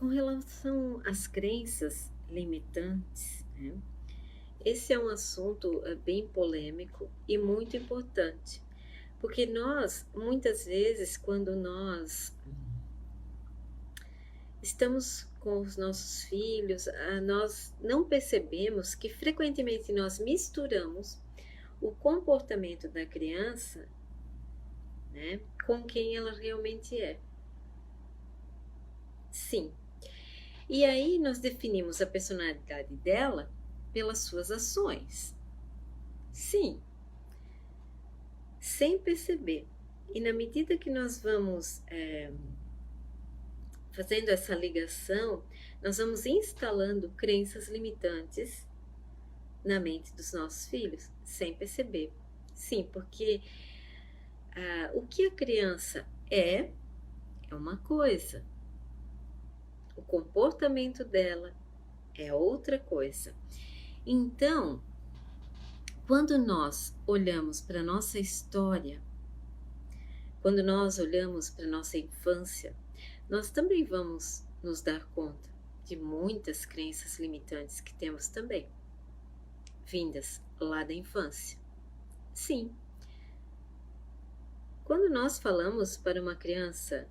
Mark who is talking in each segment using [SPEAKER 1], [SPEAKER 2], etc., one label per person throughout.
[SPEAKER 1] Com relação às crenças limitantes, né, esse é um assunto bem polêmico e muito importante, porque nós, muitas vezes, quando nós estamos com os nossos filhos, nós não percebemos que frequentemente nós misturamos o comportamento da criança, né, com quem ela realmente é. Sim. E aí nós definimos a personalidade dela pelas suas ações. Sim, sem perceber. E na medida que nós vamos fazendo essa ligação, nós vamos instalando crenças limitantes na mente dos nossos filhos, sem perceber. Sim, porque o que a criança é uma coisa, o comportamento dela é outra coisa. Então, quando nós olhamos para a nossa história, quando nós olhamos para a nossa infância, nós também vamos nos dar conta de muitas crenças limitantes que temos também, vindas lá da infância. Sim. Quando nós falamos para uma criança,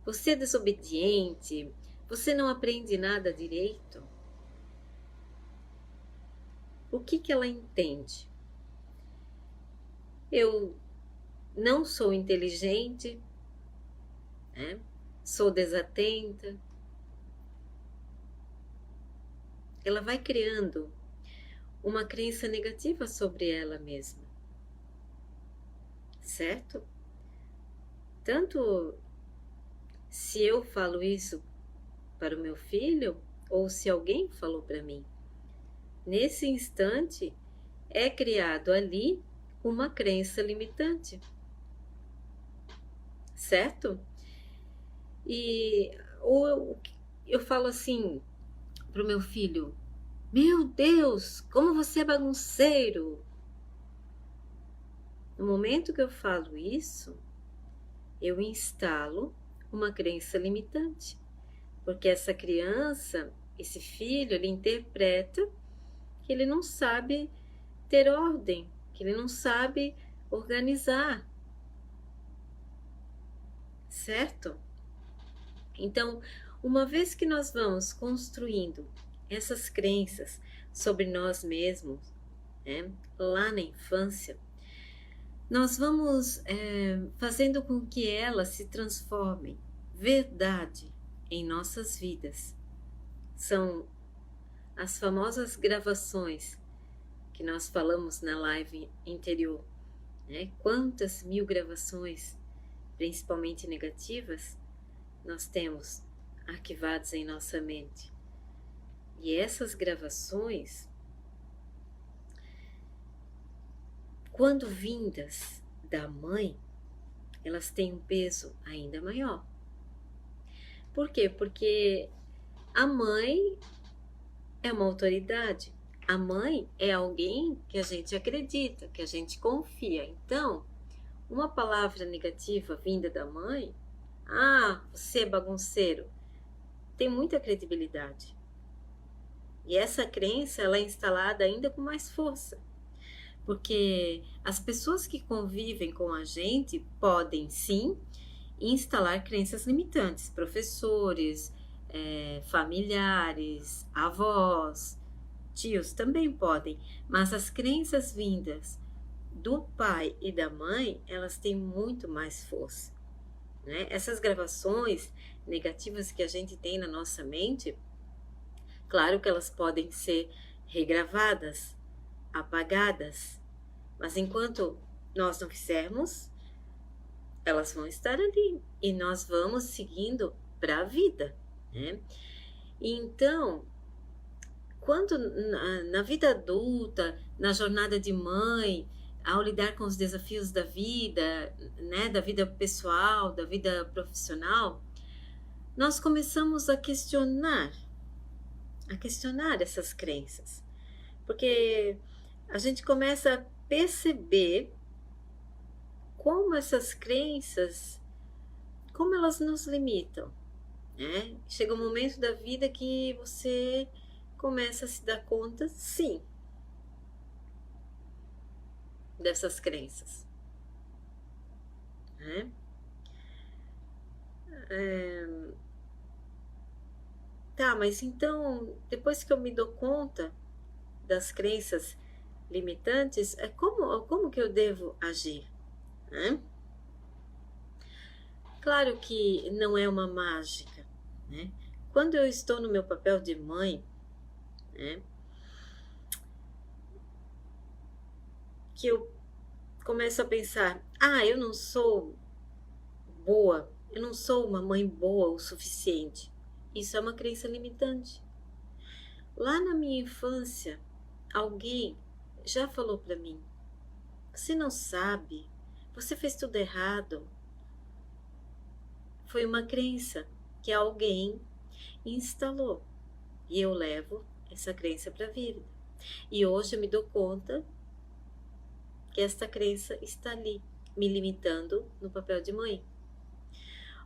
[SPEAKER 1] você é desobediente, você não aprende nada direito, o que ela entende? Eu não sou inteligente, né? Sou desatenta. Ela vai criando uma crença negativa sobre ela mesma, certo? Tanto se eu falo isso para o meu filho ou se alguém falou para mim, nesse instante é criado ali uma crença limitante, certo? E ou eu falo assim para o meu filho: meu Deus, como você é bagunceiro! No momento que eu falo isso, eu instalo uma crença limitante, porque essa criança, esse filho, ele interpreta que ele não sabe ter ordem, que ele não sabe organizar, certo? Então, uma vez que nós vamos construindo essas crenças sobre nós mesmos, né, lá na infância, nós vamos fazendo com que elas se transformem verdade em nossas vidas. São as famosas gravações que nós falamos na live anterior, né? Quantas mil gravações, principalmente negativas, nós temos arquivadas em nossa mente. E essas gravações, quando vindas da mãe, elas têm um peso ainda maior. Por quê? Porque a mãe é uma autoridade. A mãe é alguém que a gente acredita, que a gente confia. Então, uma palavra negativa vinda da mãe, você é bagunceiro, tem muita credibilidade. E essa crença, ela é instalada ainda com mais força. Porque as pessoas que convivem com a gente podem, sim, instalar crenças limitantes. Professores, familiares, avós, tios também podem. Mas as crenças vindas do pai e da mãe, elas têm muito mais força, né? Essas gravações negativas que a gente tem na nossa mente, claro que elas podem ser regravadas, apagadas, mas enquanto nós não fizermos, elas vão estar ali e nós vamos seguindo para a vida, né? Então, quando na vida adulta, na jornada de mãe, ao lidar com os desafios da vida, né, da vida pessoal, da vida profissional, nós começamos a questionar essas crenças, porque a gente começa a perceber como essas crenças, como elas nos limitam, né? Chega um momento da vida que você começa a se dar conta, sim, dessas crenças, né? Tá, mas então, depois que eu me dou conta das crenças limitantes, como que eu devo agir, né? Claro que não é uma mágica, né? Quando eu estou no meu papel de mãe, né, que eu começo a pensar, eu não sou boa, eu não sou uma mãe boa o suficiente. Isso é uma crença limitante. Lá na minha infância, alguém já falou para mim: você não sabe, você fez tudo errado. Foi uma crença que alguém instalou e eu levo essa crença para a vida. E hoje eu me dou conta que esta crença está ali, me limitando no papel de mãe.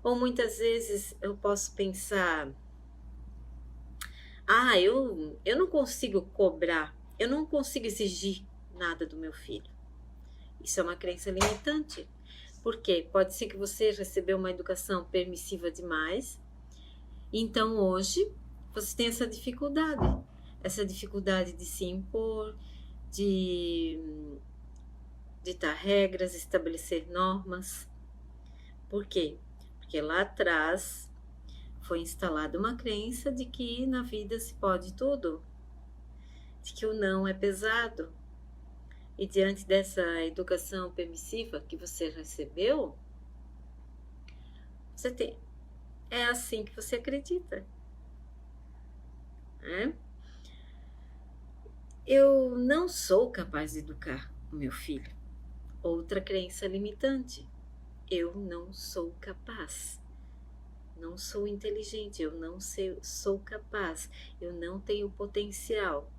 [SPEAKER 1] Ou muitas vezes eu posso pensar: eu não consigo cobrar, eu não consigo exigir nada do meu filho. Isso é uma crença limitante. Por quê? Pode ser que você recebeu uma educação permissiva demais, então hoje você tem essa dificuldade de se impor, de ditar regras, estabelecer normas. Por quê? Porque lá atrás foi instalada uma crença de que na vida se pode tudo, de que o não é pesado. E diante dessa educação permissiva que você recebeu, é assim que você acredita, né? Eu não sou capaz de educar o meu filho. Outra crença limitante. Eu não sou capaz. Não sou inteligente, eu não sou capaz, eu não tenho potencial.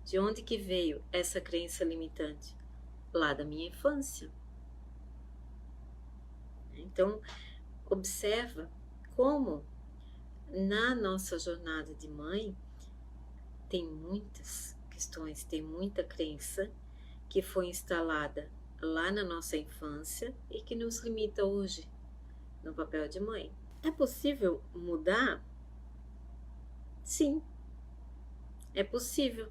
[SPEAKER 1] De onde que veio essa crença limitante? Lá da minha infância. Então, observa como na nossa jornada de mãe tem muitas questões, tem muita crença que foi instalada lá na nossa infância e que nos limita hoje no papel de mãe. É possível mudar? Sim, é possível,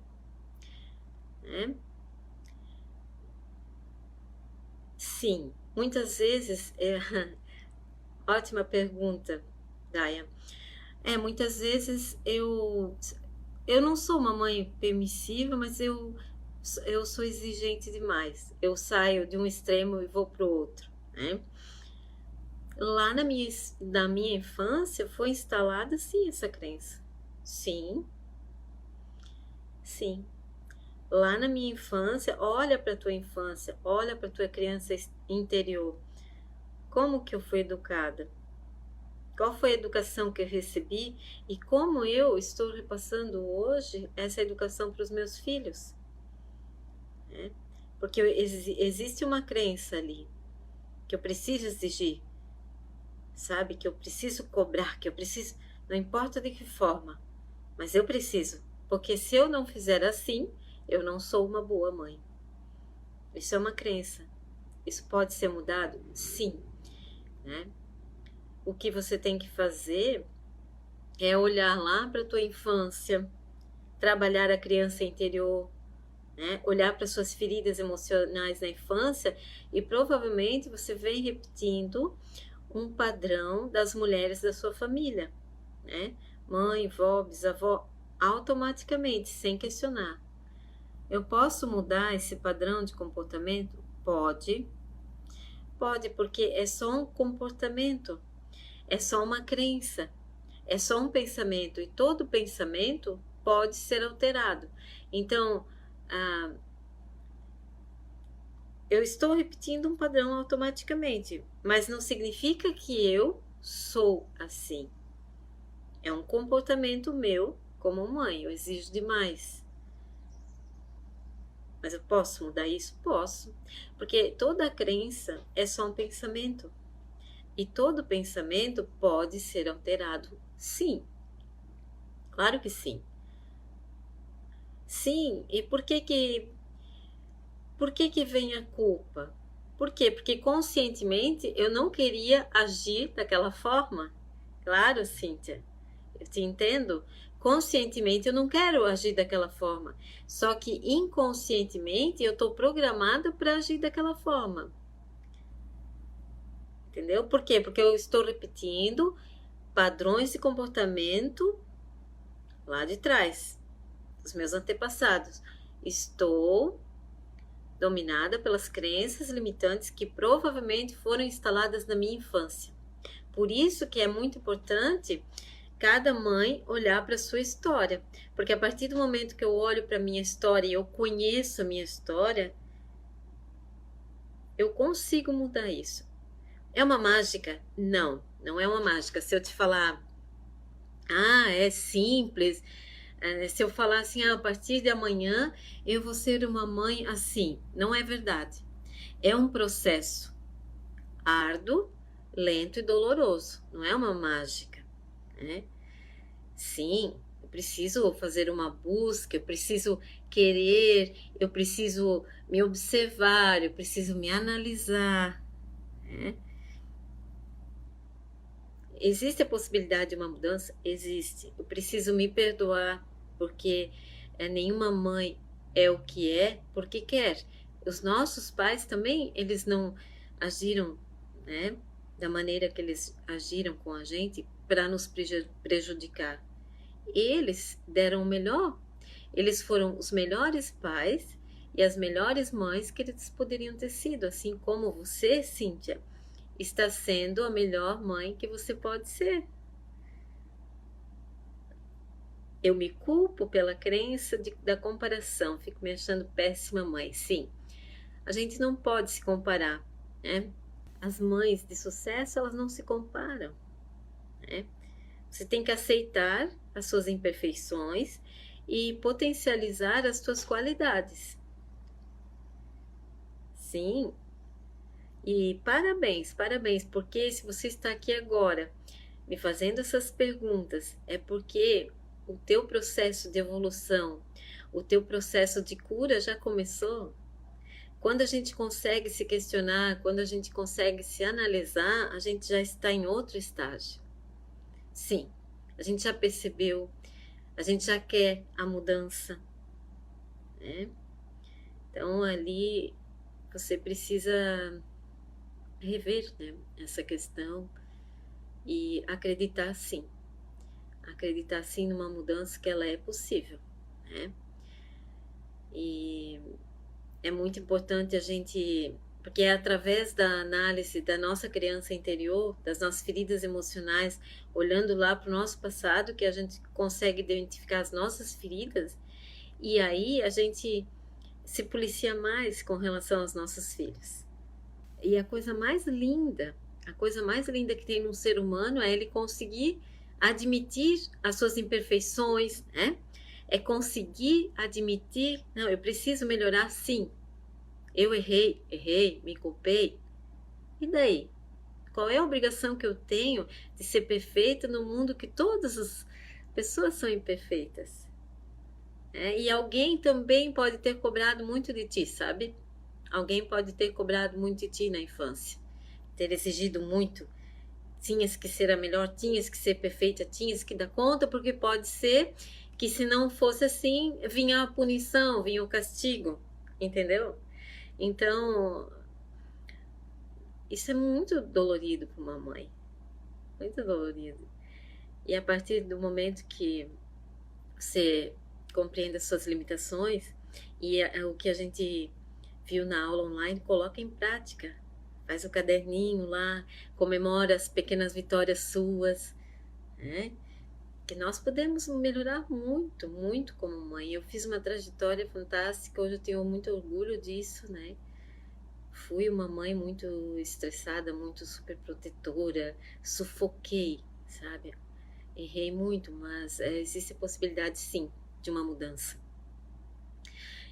[SPEAKER 1] né? Sim, muitas vezes ótima pergunta, Daya. Muitas vezes eu não sou uma mãe permissiva, mas eu sou exigente demais. Eu saio de um extremo e vou para o outro, né? Lá na minha infância foi instalada sim essa crença. Sim, sim. Lá na minha infância, olha para a tua infância, olha para a tua criança interior. Como que eu fui educada? Qual foi a educação que eu recebi e como eu estou repassando hoje essa educação para os meus filhos? Né? Porque existe uma crença ali que eu preciso exigir, sabe? Que eu preciso cobrar, que eu preciso, não importa de que forma, mas eu preciso, porque se eu não fizer assim, eu não sou uma boa mãe. Isso é uma crença. Isso pode ser mudado? Sim, né? O que você tem que fazer é olhar lá para a tua infância, trabalhar a criança interior, né? Olhar para suas feridas emocionais na infância e provavelmente você vem repetindo um padrão das mulheres da sua família, né? Mãe, vó, bisavó, automaticamente, sem questionar. Eu posso mudar esse padrão de comportamento? Pode. Pode, porque é só um comportamento, é só uma crença, é só um pensamento e todo pensamento pode ser alterado. Então, eu estou repetindo um padrão automaticamente, mas não significa que eu sou assim. É um comportamento meu como mãe, eu exijo demais. Mas eu posso mudar isso? Posso. Porque toda crença é só um pensamento. E todo pensamento pode ser alterado, sim. Claro que sim. Sim, e por que que vem a culpa? Por quê? Porque conscientemente eu não queria agir daquela forma. Claro, Cíntia, eu te entendo. Conscientemente eu não quero agir daquela forma. Só que inconscientemente eu estou programada para agir daquela forma. Entendeu? Por quê? Porque eu estou repetindo padrões de comportamento lá de trás, dos meus antepassados. Estou dominada pelas crenças limitantes que provavelmente foram instaladas na minha infância. Por isso que é muito importante cada mãe olhar para a sua história, porque a partir do momento que eu olho para a minha história e eu conheço a minha história, eu consigo mudar isso. É uma mágica? Não, não é uma mágica. Se eu te falar, é simples, se eu falar assim, a partir de amanhã eu vou ser uma mãe assim, não é verdade. É um processo árduo, lento e doloroso, não é uma mágica, né? Sim, eu preciso fazer uma busca, eu preciso querer, eu preciso me observar, eu preciso me analisar, né? Existe a possibilidade de uma mudança? Existe. Eu preciso me perdoar, porque nenhuma mãe é o que é porque quer. Os nossos pais também, eles não agiram, né, da maneira que eles agiram com a gente para nos prejudicar. Eles deram o melhor. Eles foram os melhores pais e as melhores mães que eles poderiam ter sido, assim como você, Cíntia, está sendo a melhor mãe que você pode ser. Eu me culpo pela crença da comparação, fico me achando péssima mãe. Sim, a gente não pode se comparar, né? As mães de sucesso, elas não se comparam, né? Você tem que aceitar as suas imperfeições e potencializar as suas qualidades. Sim, e parabéns, parabéns, porque se você está aqui agora me fazendo essas perguntas, é porque o teu processo de evolução, o teu processo de cura já começou. Quando a gente consegue se questionar, quando a gente consegue se analisar, a gente já está em outro estágio. Sim, a gente já percebeu, a gente já quer a mudança, né? Então ali você precisa rever, né, essa questão e acreditar sim numa mudança que ela é possível, né? E é muito importante a gente, porque é através da análise da nossa criança interior, das nossas feridas emocionais, olhando lá para o nosso passado, que a gente consegue identificar as nossas feridas, e aí a gente se policia mais com relação aos nossos filhos. E a coisa mais linda que tem num ser humano é ele conseguir admitir as suas imperfeições, né? É conseguir admitir, não, eu preciso melhorar sim. Eu errei, me culpei. E daí? Qual é a obrigação que eu tenho de ser perfeita no mundo que todas as pessoas são imperfeitas? E alguém também pode ter cobrado muito de ti, sabe? Alguém pode ter cobrado muito de ti na infância, ter exigido muito. Tinhas que ser a melhor, tinhas que ser perfeita, tinhas que dar conta, porque pode ser que se não fosse assim, vinha a punição, vinha o castigo, entendeu? Então, isso é muito dolorido para uma mãe, muito dolorido. E a partir do momento que você compreende as suas limitações e o que a gente viu na aula online, coloca em prática. Faz o caderninho lá, comemora as pequenas vitórias suas, né? Que nós podemos melhorar muito, muito como mãe. Eu fiz uma trajetória fantástica, hoje eu tenho muito orgulho disso, né? Fui uma mãe muito estressada, muito super protetora, sufoquei, sabe? Errei muito, mas existe a possibilidade sim de uma mudança.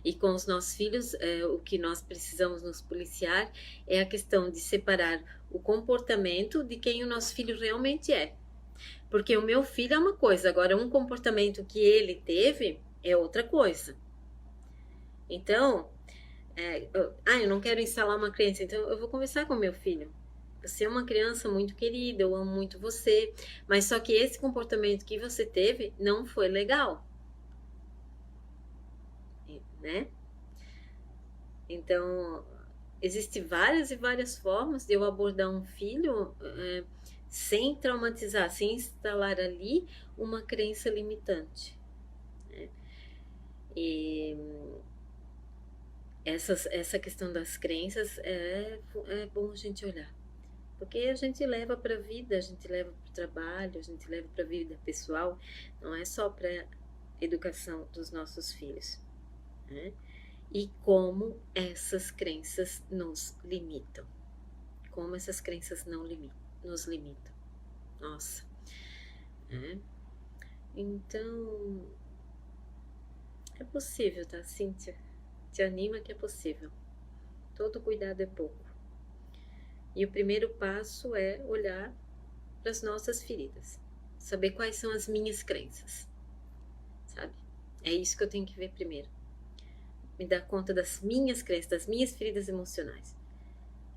[SPEAKER 1] E com os nossos filhos, o que nós precisamos nos policiar é a questão de separar o comportamento de quem o nosso filho realmente é. Porque o meu filho é uma coisa, agora um comportamento que ele teve é outra coisa. Então, eu não quero instalar uma crença, então eu vou conversar com meu filho. Você é uma criança muito querida, eu amo muito você, mas só que esse comportamento que você teve não foi legal, né? Então, existem várias e várias formas de eu abordar um filho sem traumatizar, sem instalar ali uma crença limitante, né? E essa questão das crenças é bom a gente olhar. Porque a gente leva para a vida, a gente leva para o trabalho, a gente leva para a vida pessoal, não é só para a educação dos nossos filhos, né? E como essas crenças nos limitam. Como essas crenças nos limitam. Nossa. Né? Então, é possível, tá, Cíntia? Te anima que é possível. Todo cuidado é pouco. E o primeiro passo é olhar para as nossas feridas. Saber quais são as minhas crenças. Sabe? É isso que eu tenho que ver primeiro. Me dar conta das minhas crenças, das minhas feridas emocionais.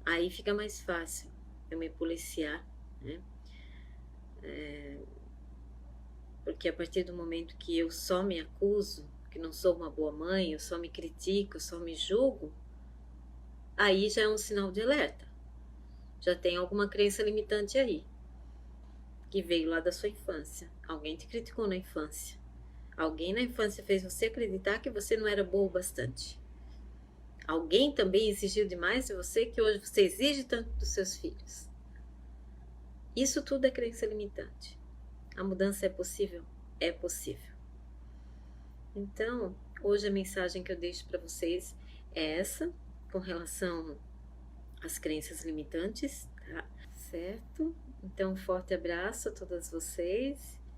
[SPEAKER 1] Aí fica mais fácil eu me policiar, né? Porque a partir do momento que eu só me acuso, que não sou uma boa mãe, eu só me critico, eu só me julgo, aí já é um sinal de alerta. Já tem alguma crença limitante aí, que veio lá da sua infância. Alguém te criticou na infância. Alguém na infância fez você acreditar que você não era boa o bastante. Alguém também exigiu demais de você que hoje você exige tanto dos seus filhos. Isso tudo é crença limitante. A mudança é possível? É possível. Então, hoje a mensagem que eu deixo para vocês é essa, com relação às crenças limitantes, tá? Certo? Então, um forte abraço a todas vocês